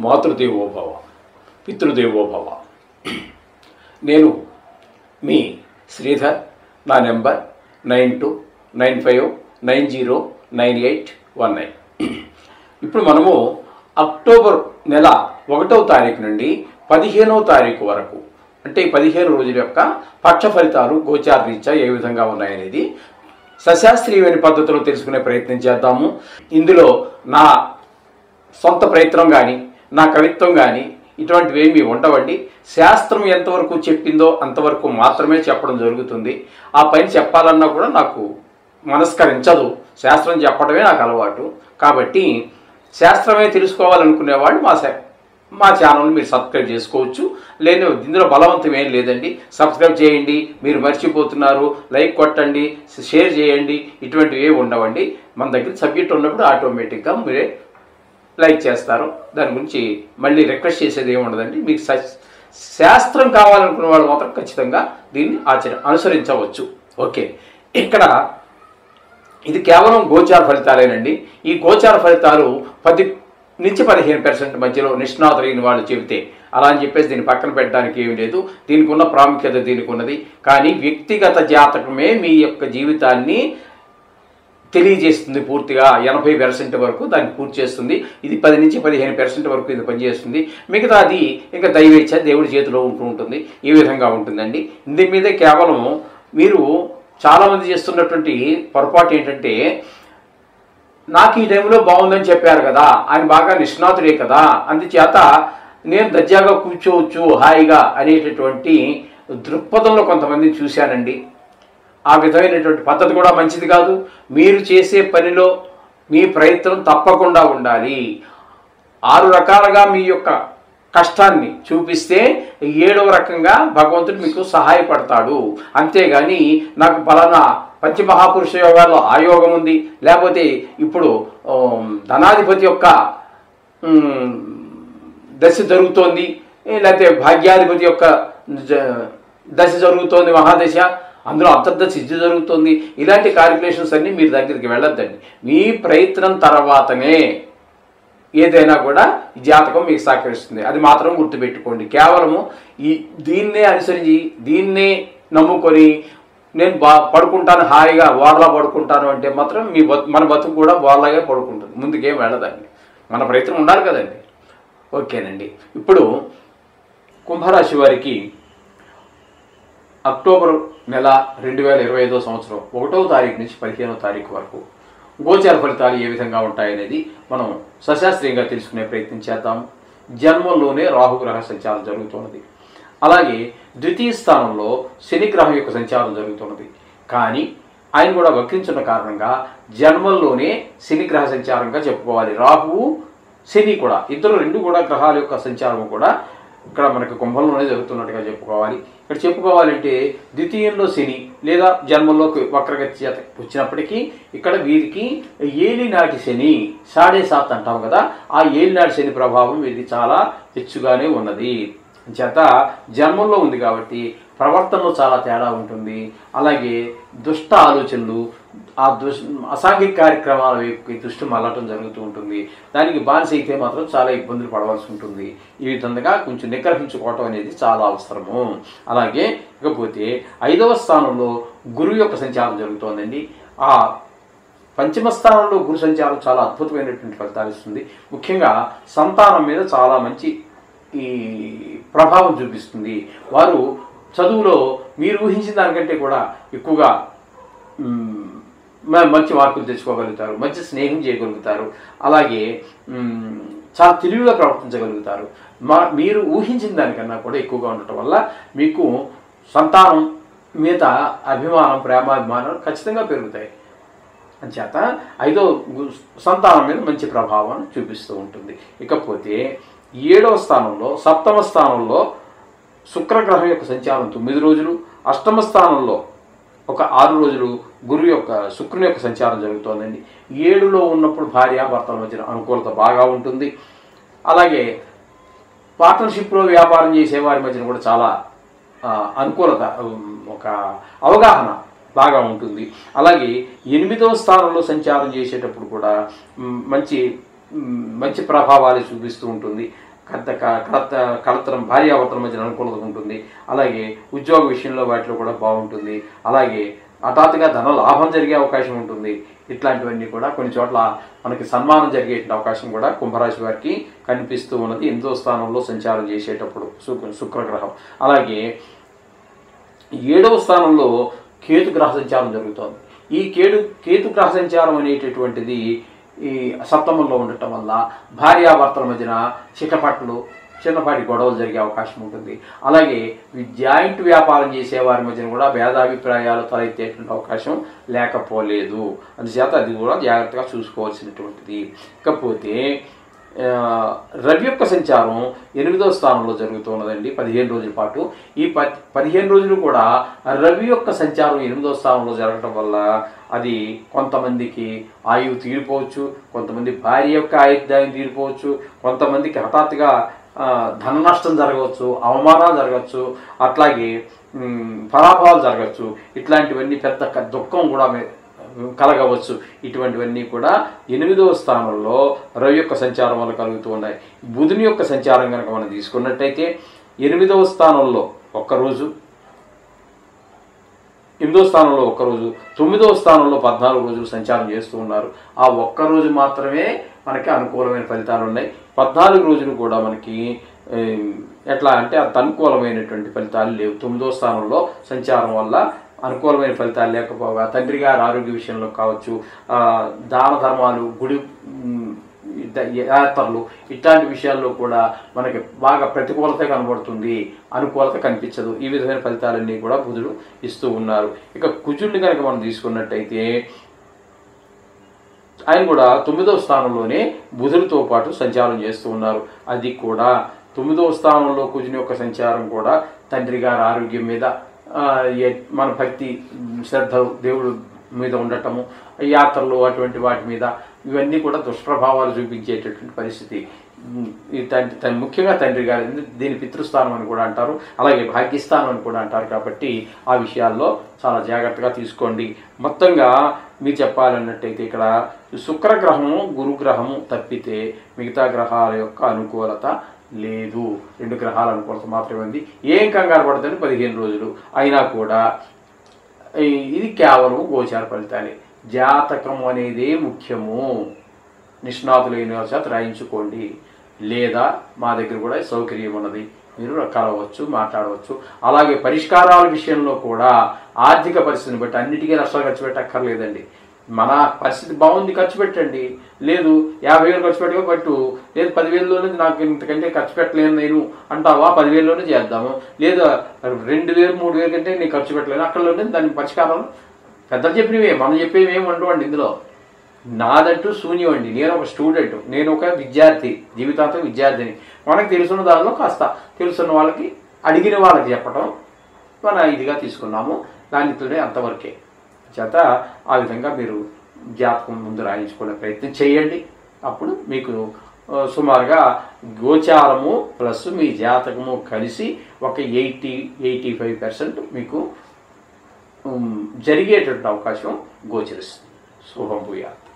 మాతృదేవోభవ పితృదేవోభవ. నేను మీ శ్రీధర్. నా నెంబర్ 9295909819. ఇప్పుడు మనము అక్టోబర్ నెల 1వ తారీఖు నుండి 15వ తారీఖు వరకు అంటే 15 రోజుల యొక్క పక్ష ఫలితాలు గోచార రీత్యా ఏ విధంగా ఉన్నాయనేది సశాస్త్రీయమైన పద్ధతిలో తెలుసుకునే ప్రయత్నం చేద్దాము. ఇందులో నా సొంత ప్రయత్నం కానీ నా కవిత్వం కానీ ఇటువంటివి ఏమీ ఉండవండి. శాస్త్రం ఎంతవరకు చెప్పిందో అంతవరకు మాత్రమే చెప్పడం జరుగుతుంది. ఆ పని చెప్పాలన్నా కూడా నాకు మనస్కరించదు. శాస్త్రం చెప్పడమే నాకు అలవాటు. కాబట్టి శాస్త్రమే తెలుసుకోవాలనుకునేవాళ్ళు మా ఛానల్ని మీరు సబ్స్క్రైబ్ చేసుకోవచ్చు. ఇందులో బలవంతం ఏం లేదండి. సబ్స్క్రైబ్ చేయండి, మీరు మర్చిపోతున్నారు, లైక్ కొట్టండి, షేర్ చేయండి, ఇటువంటివి ఏమి ఉండవండి. మన దగ్గర సబ్జెక్ట్ ఉన్నప్పుడు ఆటోమేటిక్గా మీరే లైక్ చేస్తారు. దాని గురించి మళ్ళీ రిక్వెస్ట్ చేసేది ఏమి ఉండదండి. మీకు శాస్త్రం కావాలనుకునే వాళ్ళు మాత్రం ఖచ్చితంగా దీన్ని అనుసరించవచ్చు. ఓకే, ఇక్కడ ఇది కేవలం గోచార ఫలితాలేనండి. ఈ గోచార ఫలితాలు 10 నుంచి 15% మధ్యలో నిష్ణాతులైన వాళ్ళు చెబితే అలా అని చెప్పేసి దీన్ని పక్కన పెట్టడానికి ఏమి లేదు. దీనికి ఉన్న ప్రాముఖ్యత దీనికి ఉన్నది. కానీ వ్యక్తిగత జాతకమే మీ యొక్క జీవితాన్ని తెలియజేస్తుంది. పూర్తిగా 80% వరకు దాన్ని పూర్తి చేస్తుంది. ఇది 10 నుంచి 15% వరకు ఇది పనిచేస్తుంది. మిగతా అది ఇంకా దైవేచ్ఛ, దేవుడి చేతిలో ఉంటుంది. ఈ విధంగా ఉంటుందండి. దీని మీదే కేవలం మీరు చాలామంది చేస్తున్నటువంటి పొరపాటు ఏంటంటే, నాకు ఈ టైంలో బాగుందని చెప్పారు కదా, ఆయన బాగా నిష్ణాతుడే కదా, అందుచేత నేను దర్జాగా కూర్చోవచ్చు హాయిగా అనేటటువంటి దృక్పథంలో కొంతమందిని చూశానండి. ఆ విధమైనటువంటి పద్ధతి కూడా మంచిది కాదు. మీరు చేసే పనిలో మీ ప్రయత్నం తప్పకుండా ఉండాలి. 6 రకాలుగా మీ యొక్క కష్టాన్ని చూపిస్తే 7వ రకంగా భగవంతుడు మీకు సహాయపడతాడు. అంతేగాని నాకు ఫలానా పంచమహాపురుష యోగాల్లో ఆ యోగం ఉంది, లేకపోతే ఇప్పుడు ధనాధిపతి యొక్క దశ జరుగుతోంది, లేకపోతే భాగ్యాధిపతి యొక్క దశ జరుగుతోంది, మహాదశ, అందులో అంతర్దశ సిద్ధి జరుగుతుంది. ఇలాంటి క్యాలిక్యులేషన్స్ అన్నీ మీరు దగ్గరికి వెళ్ళొద్దండి. మీ ప్రయత్నం తర్వాతనే ఏదైనా కూడా ఈ జాతకం మీకు సహకరిస్తుంది. అది మాత్రం గుర్తుపెట్టుకోండి. కేవలము దీన్నే అనుసరించి దీన్నే నమ్ముకొని నేను పడుకుంటాను హాయిగా బోర్లా పడుకుంటాను అంటే మాత్రం మన బతుకు కూడా బోర్లాగే పడుకుంటుంది, ముందుకేం వెళ్ళదండి. మన ప్రయత్నం ఉండాలి కదండి. ఓకేనండి. ఇప్పుడు కుంభరాశి వారికి అక్టోబర్ నెల 2025వ సంవత్సరం 1వ తారీఖు నుంచి 15వ తారీఖు వరకు గోచార ఫలితాలు ఏ విధంగా ఉంటాయనేది మనం సశాస్త్రీయంగా తెలుసుకునే ప్రయత్నం చేద్దాం. జన్మంలోనే రాహుగ్రహ సంచారం జరుగుతున్నది. అలాగే ద్వితీయ స్థానంలో శని గ్రహం యొక్క సంచారం జరుగుతున్నది. కానీ ఆయన కూడా వక్రించిన కారణంగా జన్మంలోనే శని గ్రహ సంచారంగా చెప్పుకోవాలి. రాహువు శని కూడా రెండు కూడా గ్రహాల యొక్క సంచారం కూడా ఇక్కడ మనకి కుంభంలోనే జరుగుతున్నట్టుగా చెప్పుకోవాలి. ఇక్కడ చెప్పుకోవాలంటే ద్వితీయంలో శని లేదా జన్మంలోకి వక్రగతి చేత వచ్చినప్పటికీ ఇక్కడ వీరికి ఏలినాటి శని 7.5 అంటాం కదా, ఆ ఏలినాటి శని ప్రభావం వీరికి చాలా హెచ్చుగానే ఉన్నది. చేత జన్మంలో ఉంది కాబట్టి ప్రవర్తనలో చాలా తేడా ఉంటుంది. అలాగే దుష్ట ఆలోచనలు, అసాంఘిక కార్యక్రమాల వైపు దృష్టి మళ్ళటం జరుగుతూ ఉంటుంది. దానికి బానిస అయితే మాత్రం చాలా ఇబ్బందులు పడవలసి ఉంటుంది. ఈ విధంగా కొంచెం నిగ్రహించుకోవటం అనేది చాలా అవసరము. అలాగే ఇకపోతే 5వ స్థానంలో గురువు యొక్క సంచారం జరుగుతోందండి. ఆ పంచమ స్థానంలో గురు సంచారం చాలా అద్భుతమైనటువంటి ఫలితాలు ఇస్తుంది. ముఖ్యంగా సంతానం మీద చాలా మంచి ఈ ప్రభావం చూపిస్తుంది. వారు చదువులో మీరు ఊహించిన దానికంటే కూడా ఎక్కువగా మంచి మార్కులు తెచ్చుకోగలుగుతారు, మంచి స్నేహం చేయగలుగుతారు, అలాగే చాలా తెలివిగా ప్రవర్తించగలుగుతారు. మీరు ఊహించిన దానికన్నా కూడా ఎక్కువగా ఉండటం వల్ల మీకు సంతానం మీద అభిమానం, ప్రేమాభిమానాలు ఖచ్చితంగా పెరుగుతాయి. అంచేత 5వ సంతానం మీద మంచి ప్రభావాన్ని చూపిస్తూ ఉంటుంది. ఇకపోతే 7వ స్థానంలో 7వ స్థానంలో శుక్రగ్రహం యొక్క సంచారం 9 రోజులు, 8వ స్థానంలో ఒక 6 రోజులు శుక్రుని యొక్క సంచారం జరుగుతోందండి. 7లో ఉన్నప్పుడు భార్యాభర్తల మధ్య అనుకూలత బాగా ఉంటుంది. అలాగే పార్ట్నర్షిప్లో వ్యాపారం చేసే వారి మధ్యన కూడా చాలా అనుకూలత, ఒక అవగాహన బాగా ఉంటుంది. అలాగే 8వ స్థానంలో సంచారం చేసేటప్పుడు కూడా మంచి ప్రభావాలు చూపిస్తూ ఉంటుంది. కలతరం భార్యాభర్తల మధ్య అనుకూలత ఉంటుంది. అలాగే ఉద్యోగ విషయంలో వాటిలో కూడా బాగుంటుంది. అలాగే హఠాత్తుగా ధన లాభం జరిగే అవకాశం ఉంటుంది. ఇట్లాంటివన్నీ కూడా కొన్ని చోట్ల మనకి సన్మానం జరిగే అవకాశం కూడా కుంభరాశి వారికి కనిపిస్తూ ఉన్నది 8వ స్థానంలో సంచారం చేసేటప్పుడు శుక్రగ్రహం. అలాగే 7వ స్థానంలో కేతు గ్రహ సంచారం జరుగుతోంది. ఈ కేతు గ్రహ సంచారం అనేటటువంటిది ఈ సప్తమంలో ఉండటం వల్ల భార్యాభర్తల మధ్యన చిటపట్లు చిన్నపాటి గొడవలు జరిగే అవకాశం ఉంటుంది. అలాగే జాయింట్ వ్యాపారం చేసే వారి మధ్యన కూడా భేదాభిప్రాయాలు తలెత్తేటువంటి అవకాశం లేకపోలేదు. అందుచేత అది కూడా జాగ్రత్తగా చూసుకోవాల్సినటువంటిది. ఇకపోతే రవి యొక్క సంచారం 8వ స్థానంలో జరుగుతున్నదండి 15 రోజుల పాటు. ఈ 15 రోజులు కూడా రవి యొక్క సంచారం 8వ స్థానంలో జరగటం వల్ల అది కొంతమందికి ఆయువు తీరిపోవచ్చు, కొంతమంది భార్య యొక్క ఆయుర్దాయం తీరిపోవచ్చు, కొంతమందికి హఠాత్తుగా ధన నష్టం జరగవచ్చు, అవమానాలు జరగవచ్చు, అట్లాగే పరాభవాలు జరగవచ్చు. ఇట్లాంటివన్నీ పెద్ద దుఃఖం కూడా కలగవచ్చు. ఇటువంటివన్నీ కూడా 8వ స్థానంలో రవి యొక్క సంచారం వల్ల కలుగుతూ ఉన్నాయి. బుధుని యొక్క సంచారం కనుక మనం తీసుకున్నట్టయితే 8వ స్థానంలో ఒక్కరోజు, 8వ స్థానంలో ఒక్కరోజు, 9వ స్థానంలో 14 రోజులు సంచారం చేస్తూ ఉన్నారు. ఆ ఒక్కరోజు మాత్రమే మనకి అనుకూలమైన ఫలితాలు ఉన్నాయి. 14 రోజులు కూడా మనకి ఎట్లా అంటే అంత అనుకూలమైనటువంటి ఫలితాలు లేవు. 9వ స్థానంలో సంచారం వల్ల అనుకూలమైన ఫలితాలు లేకపోగా తండ్రి గారి ఆరోగ్య విషయంలో కావచ్చు, దాన ధర్మాలు, గుడి యాత్రలు ఇట్లాంటి విషయాల్లో కూడా మనకి బాగా ప్రతికూలత కనబడుతుంది, అనుకూలత కనిపించదు. ఈ విధమైన ఫలితాలన్నీ కూడా బుధుడు ఇస్తూ ఉన్నారు. ఇక కుజుడిని కనుక మనం తీసుకున్నట్టయితే ఆయన కూడా 9వ స్థానంలోనే బుధుడితో పాటు సంచారం చేస్తూ ఉన్నారు. అది కూడా 9వ స్థానంలో కుజుని యొక్క సంచారం కూడా తండ్రి గారి ఆరోగ్యం మీద, మన భక్తి శ్రద్ధలు దేవుడు మీద ఉండటము, యాత్రలు అటువంటి వాటి మీద ఇవన్నీ కూడా దుష్ప్రభావాలు చూపించేటటువంటి పరిస్థితి. ముఖ్యంగా తండ్రి గారు దీని పితృస్థానం అని కూడా అంటారు, అలాగే భాగ్యస్థానం అని కూడా అంటారు. కాబట్టి ఆ విషయాల్లో చాలా జాగ్రత్తగా తీసుకోండి. మొత్తంగా మీరు చెప్పాలన్నట్టయితే ఇక్కడ శుక్రగ్రహము గురుగ్రహము తప్పితే మిగతా గ్రహాల యొక్క అనుకూలత లేదు. 2 గ్రహాల అనుకూలత మాత్రమే ఉంది. ఏం కంగారు పడుతుంది 15 రోజులు అయినా కూడా ఇది కేవలం గోచార ఫలితాలే. జాతకం అనేదే ముఖ్యము. నిష్ణాతులైన చేత రాయించుకోండి, లేదా మా దగ్గర కూడా సౌకర్యం ఉన్నది, మీరు కలవచ్చు, మాట్లాడవచ్చు. అలాగే పరిష్కారాల విషయంలో కూడా ఆర్థిక పరిస్థితిని బట్టి అన్నిటికీ లక్షలు ఖర్చు పెట్టక్కర్లేదండి. మన పరిస్థితి బాగుంది ఖర్చు పెట్టండి, లేదు 50,000 ఖర్చు పెట్టకపోట్టు, లేదు 10,000లోనే నాకు ఇంతకంటే ఖర్చు పెట్టలేను నేను అంటావా, 10,000లోనే చేద్దాము, లేదా 2,000 3,000 కంటే నేను ఖర్చు పెట్టలేను అక్కడలోనే దాని పరిష్కారాలు పెద్దలు చెప్పినవే, మనం చెప్పేవి ఏమి ఉండవండి ఇందులో. నాదంటూ శూన్యం అండి. నేను ఒక స్టూడెంట్, నేను ఒక విద్యార్థి, జీవితాంతం విద్యార్థిని. మనకు తెలుసున్న దానిలో కాస్త తెలుసున్న వాళ్ళకి అడిగిన వాళ్ళకి చెప్పటం మన ఇదిగా తీసుకున్నాము. దానితోనే అంతవరకే చేత ఆ విధంగా మీరు జాతకం ముందు రాయించుకునే ప్రయత్నం చేయండి. అప్పుడు మీకు సుమారుగా గోచారము ప్లస్ మీ జాతకము కలిసి ఒక 80-85% మీకు జరిగేటువంటి అవకాశం గోచరిస్తుంది. శుభం భూయాత్.